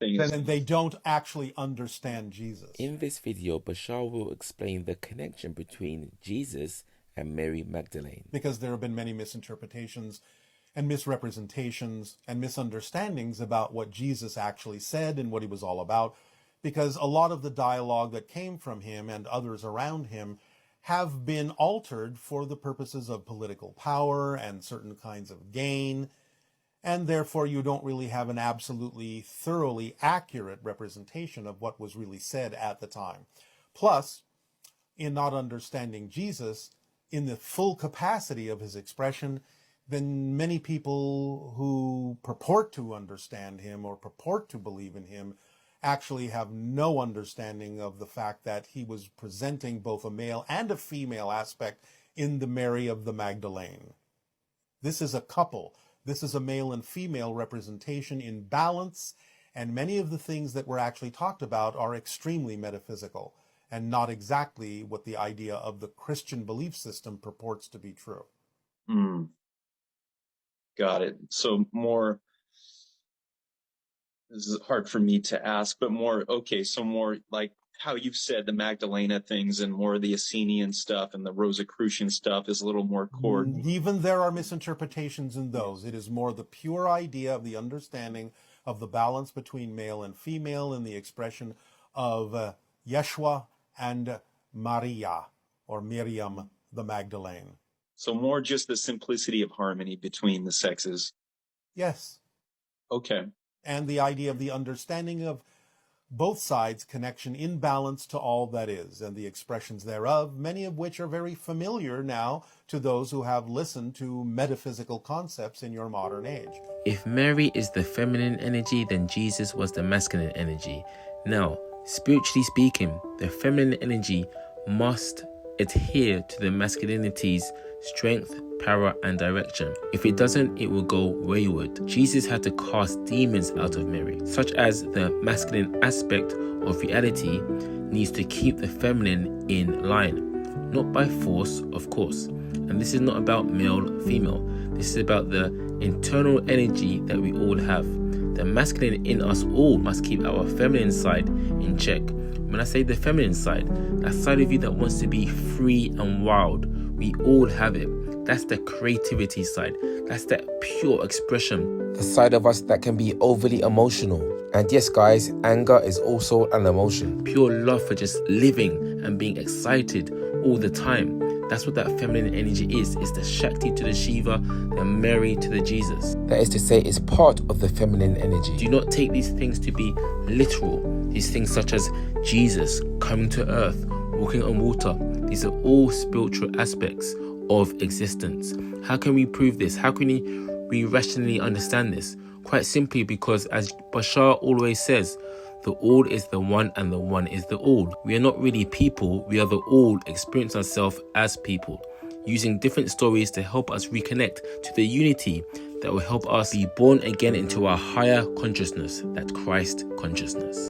then they don't actually understand Jesus. In this video, Bashar will explain the connection between Jesus and Mary Magdalene. Because there have been many misinterpretations and misrepresentations and misunderstandings about what Jesus actually said and what he was all about, because a lot of the dialogue that came from him and others around him have been altered for the purposes of political power and certain kinds of gain, and therefore you don't really have an absolutely thoroughly accurate representation of what was really said at the time. Plus, in not understanding Jesus in the full capacity of his expression, then many people who purport to understand him or purport to believe in him actually have no understanding of the fact that he was presenting both a male and a female aspect in the Mary of the Magdalene. This is a couple. This is a male and female representation in balance, and many of the things that were actually talked about are extremely metaphysical and not exactly what the idea of the Christian belief system purports to be true. Got it. So more, this is hard for me to ask, but more, okay, so more like how you've said the Magdalena things and more of the Essenian stuff and the Rosicrucian stuff is a little more core. Even there are misinterpretations in those. It is more the pure idea of the understanding of the balance between male and female in the expression of Yeshua and Maria, or Miriam the Magdalene. So more just the simplicity of harmony between the sexes. Yes. Okay. And the idea of the understanding of both sides' connection in balance to all that is, and the expressions thereof, many of which are very familiar now to those who have listened to metaphysical concepts in your modern age. If Mary is the feminine energy, then Jesus was the masculine energy. Now, spiritually speaking, the feminine energy must adhere to the masculinity's strength, power, and direction. If it doesn't, it will go wayward. Jesus had to cast demons out of Mary, such as the masculine aspect of reality needs to keep the feminine in line, not by force, of course. And this is not about male, female. This is about the internal energy that we all have. The masculine in us all must keep our feminine side in check. When I say the feminine side, that side of you that wants to be free and wild, we all have it. That's the creativity side. That's that pure expression. The side of us that can be overly emotional. And yes, guys, anger is also an emotion. Pure love for just living and being excited all the time. That's what that feminine energy is. It's the Shakti to the Shiva, the Mary to the Jesus. That is to say, it's part of the feminine energy. Do not take these things to be literal. These things such as Jesus coming to earth, walking on water. These are all spiritual aspects of existence. How can we prove this? How can we rationally understand this? Quite simply because, as Bashar always says, the all is the one and the one is the all. We are not really people, we are the all experience ourselves as people, using different stories to help us reconnect to the unity that will help us be born again into our higher consciousness, that Christ consciousness.